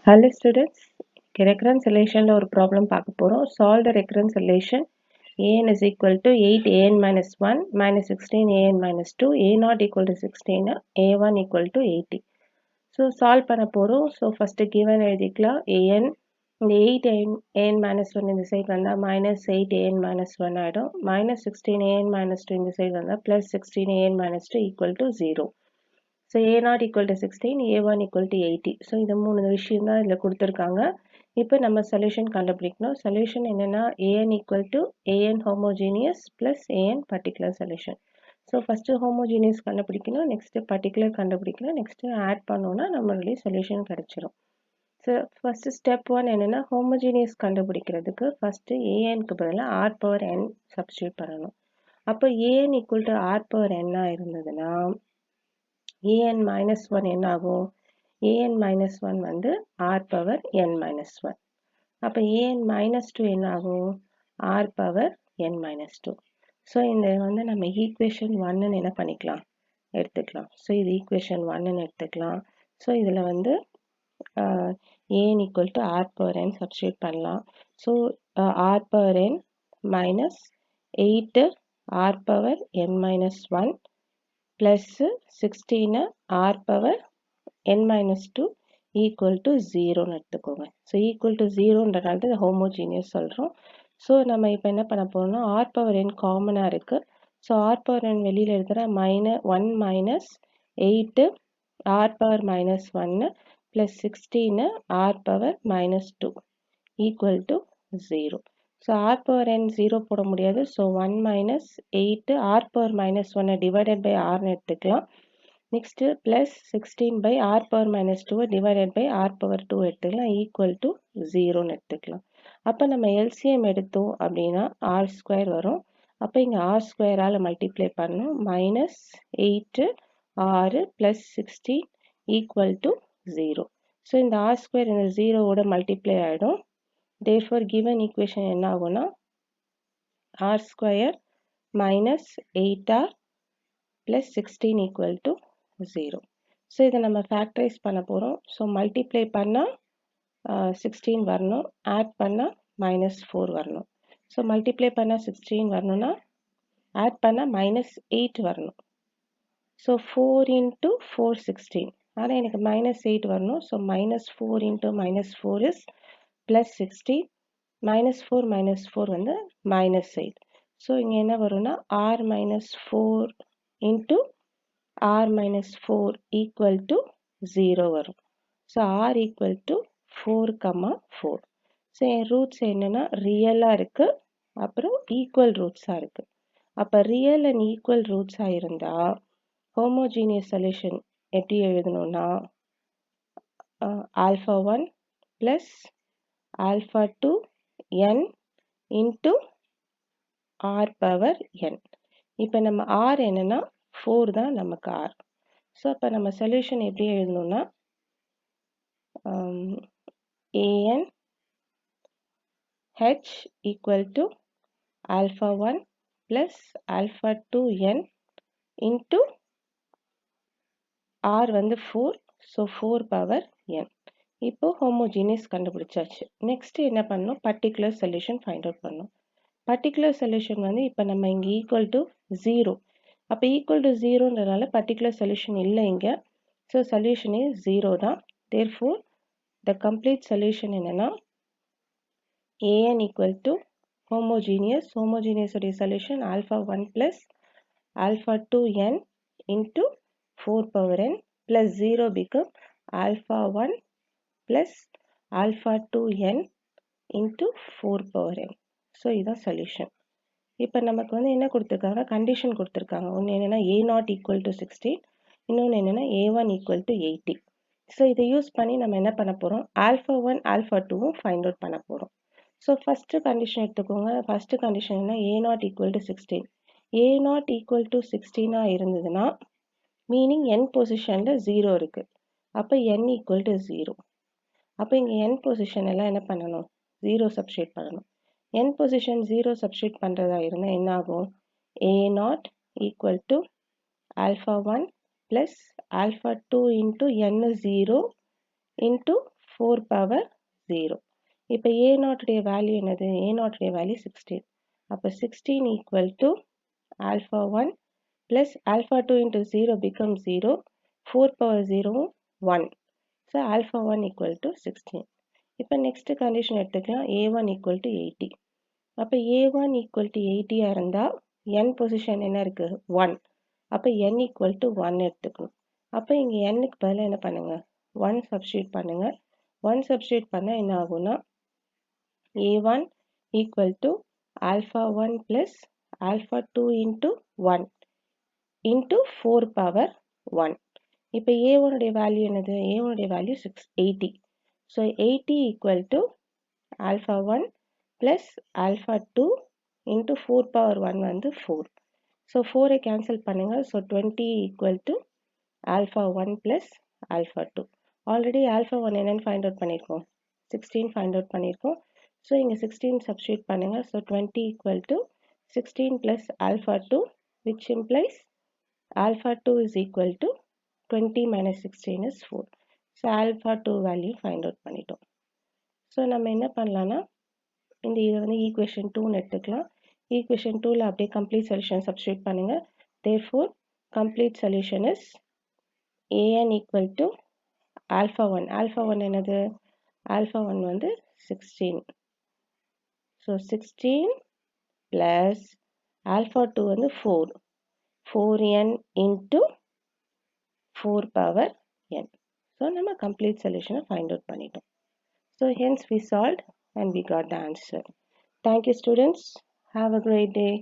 Hello students, recurrence relation ஒரு problem பார்க்க போறோம். Solve the recurrence relation an is equal to 8 an minus 1 minus 16 an minus 2 a not equal to 16 a1 equal to 80. So solve பண்ண போறோம். So first given எழுதிக்கலாம் an இந்த 8 an minus 1 இந்த side வந்தா minus 8 an minus 1 ஆயிடும். minus 16 an minus 2 இந்த side வந்தா plus 16 an minus 2 equal to 0. So a not equal to 16, a1 equal to 80. So இந்த மூணு விஷயம் தான் இதில் கொடுத்துருக்காங்க. இப்போ நம்ம சொல்யூஷன் கண்டுபிடிக்கணும். சொல்யூஷன் என்னன்னா an equal to an homogeneous plus an particular solution. So first homogeneous கண்டுபிடிக்கணும், நெக்ஸ்ட்டு பர்டிகுலர் கண்டுபிடிக்கணும், நெக்ஸ்ட்டு ஆட் பண்ணோன்னா நம்மளுடைய சொல்யூஷன் கிடைச்சிரும். ஸோ ஃபஸ்ட்டு ஸ்டெப் 1 என்னென்னா ஹோமோஜீனியஸ் கண்டுபிடிக்கிறதுக்கு ஃபஸ்ட்டு ஏஎன்க்கு பதிலாக ஆர் பவர் என் சப்ஸ்டியூட் பண்ணணும். அப்போ a n equal to r power என்னாக இருந்ததுன்னா an minus 1 என்ன ஆகும்? an minus 1 வந்து r power n minus 1. அப்போ an minus 2 என்ன ஆகும்? r power n minus 2. So இந்த வந்து நம்ம ஈக்குவேஷன் 1 என்ன பண்ணிக்கலாம்? எடுத்துக்கலாம். ஸோ இது ஈக்குவேஷன் 1 எடுத்துக்கலாம். ஸோ இதில் வந்து an equal to r power n substitute பண்ணலாம். So r power n minus 8 r power n minus 1 plus 16 r power n minus 2 equal to 0 எடுத்துக்கோங்க. ஸோ equal to 0ன்றனால தான் ஹோமோஜீனியஸ் சொல்கிறோம். ஸோ நம்ம இப்போ என்ன பண்ண போகிறோம்னா r power n காமனாக இருக்குது. ஸோ r power n வெளியில் இருக்கிற 1 minus 8 r power minus 1 plus 16 r power minus 2 equal to 0. So r power n 0 போட முடியாது. So 1 minus 8 r power minus 1 divided by r எடுத்துக்கலாம். Next plus 16 by r power minus 2 divided by r power 2 எடுத்துக்கலாம் equal to 0 எடுத்துக்கலாம். அப்போ நம்ம LCM எடுத்தோம் அப்படின்னா r square வரும். அப்போ இங்கே r ஸ்கொயரால் மல்டிப்ளை பண்ணணும். Minus 8 r plus 16 equal to 0. So இந்த r ஸ்கொயர் இந்த 0ஓட மல்டிப்ளை ஆகிடும். Therefore given equation என்ன ஆகும்னா r square minus 8r plus 16 equal to 0. So இதை நம்ம ஃபேக்டரைஸ் பண்ண போகிறோம். ஸோ மல்டிப்ளை பண்ணால் 16 வரணும், ஆட் பண்ணால் minus 4 வரணும். ஸோ மல்டிப்ளை பண்ணால் 16 வரணும்னா ஆட் பண்ணால் minus 8 வரணும். So 4 into 4 16. ஆனால் எனக்கு minus 8 வரணும். So minus 4 into minus 4 is plus 16. minus 4 வந்து minus 8. ஸோ இங்கே என்ன வரும்னா r minus 4 into r minus 4 equal to 0 வரும். So r equal to 4, 4. So N roots என்னன்னா ரியலாக இருக்குது, அப்புறம் ஈக்குவல் ரூட்ஸாக இருக்குது. அப்போ ரியல் அண்ட் ஈக்குவல் ரூட்ஸாக இருந்தால் ஹோமோஜீனியஸ் சொல்யூஷன் எப்படி எழுதணும்னா alpha 1 plus alpha 2 n into r power n. இப்போ நம்ம r என்னன்னா 4 தான் நமக்கு r. ஸோ அப்போ நம்ம சொல்யூஷன் எப்படி எழுதணும்னா an h equal to alpha 1 plus alpha 2 n into r வந்து 4. So 4 power n. இப்போ ஹோமோஜீனியஸ் கண்டுபிடிச்சாச்சு. நெக்ஸ்ட் என்ன பண்ணணும்? பர்டிகுலர் சொல்யூஷன் ஃபைண்ட் அவுட் பண்ணணும். பர்டிகுலர் சொல்யூஷன் வந்து இப்போ நம்ம இங்கே ஈக்குவல் டு 0. அப்போ ஈக்குவல் டு 0ன்றனால பர்டிகுலர் சொல்யூஷன் இல்லை இங்கே. ஸோ சொல்யூஷனே 0 தான். தேர்ஃபோர் த கம்ப்ளீட் சொல்யூஷன் என்னென்னா an equal to ஹோமோஜீனியஸ் உடைய solution alpha 1 plus alpha 2 n into 4 power n plus 0 become alpha 1 plus alpha 2 n into 4 power n. So இதுதான் solution. இப்போ நமக்கு வந்து என்ன கொடுத்துருக்காங்க? கண்டிஷன் கொடுத்துருக்காங்க. ஒன்று என்னென்னா a நாட் ஈக்குவல் டு 16, இன்னொன்று என்னென்னா a1 ஈக்குவல் டு 80. ஸோ இதை யூஸ் பண்ணி நம்ம என்ன பண்ண போகிறோம்? ஆல்ஃபா 1 ஆல்ஃபா 2வும் ஃபைண்ட் அவுட் பண்ண போகிறோம். ஸோ ஃபஸ்ட்டு கண்டிஷன் எடுத்துக்கோங்க. ஃபஸ்ட்டு கண்டிஷன் என்ன? a not equal to 16. a not equal to 16 இருந்ததுன்னா மீனிங் n பொசிஷனில் 0 இருக்குது. அப்போ n ஈக்குவல் டு 0. அப்போ இங்கே n பொசிஷன் எல்லாம் என்ன பண்ணணும்? 0 சப்ஸ்டியூட் பண்ணணும். n பொசிஷன் 0 சப்ஸ்டியூட் பண்ணுறதா இருந்தால் என்ன ஆகும்? a not equal to alpha 1 plus alpha 2 into n 0 into 4 power 0. இப்போ a0 உடைய வேல்யூ என்னது? a0 உடைய வேல்யூ 16. அப்போ 16 equal to alpha 1 plus alpha 2 into 0 becomes 0. 4 power 0 1. So alpha 1 equal to 16. இப்போ next condition எடுத்துக்கலாம். a1 equal to 80. அப்போ a1 equal to 80 இருந்தால் n position என்ன இருக்கு? 1. அப்போ n equal to 1 எடுத்துக்கணும். அப்போ இங்கே nக்கு பதிலாக என்ன பண்ணுங்க? 1 substitute பண்ணுங்க. 1 substitute பண்ணால் என்ன ஆகும்னா a1 equal to alpha 1 plus alpha 2 into 1 into 4 power 1. இப்போ a1 உடைய வேல்யூ என்னது? a1 உடைய value 80. So 80 equal to alpha 1 plus alpha 2 into 4 power 1 வந்து 4. So 4 cancel பண்ணுங்க. So 20 equal to alpha 1 plus alpha 2. Already alpha 1 என்னன்னு find out பண்ணிருக்கோம்? 16 find out பண்ணிருக்கோம். So இங்க 16 substitute பண்ணுங்க. So 20 equal to 16 plus alpha 2, which implies alpha 2 is equal to 20 minus 16 is 4. So alpha 2 value find out பண்ணிட்டோம். So நம்ம என்ன பண்ணலாம்னா இந்த இதை வந்து equation 2 எடுத்துக்கலாம். equation 2ல அப்படியே complete solution substitute பண்ணுங்க. Therefore complete solution is an equal to alpha 1. alpha 1 என்னது? alpha 1 வந்து 16. So 16 plus alpha 2 வந்து 4. 4n into 4 power n. So நம்ம complete solution find out பண்ணிட்டோம். So hence we solved and we got the answer. Thank you students. Have a great day.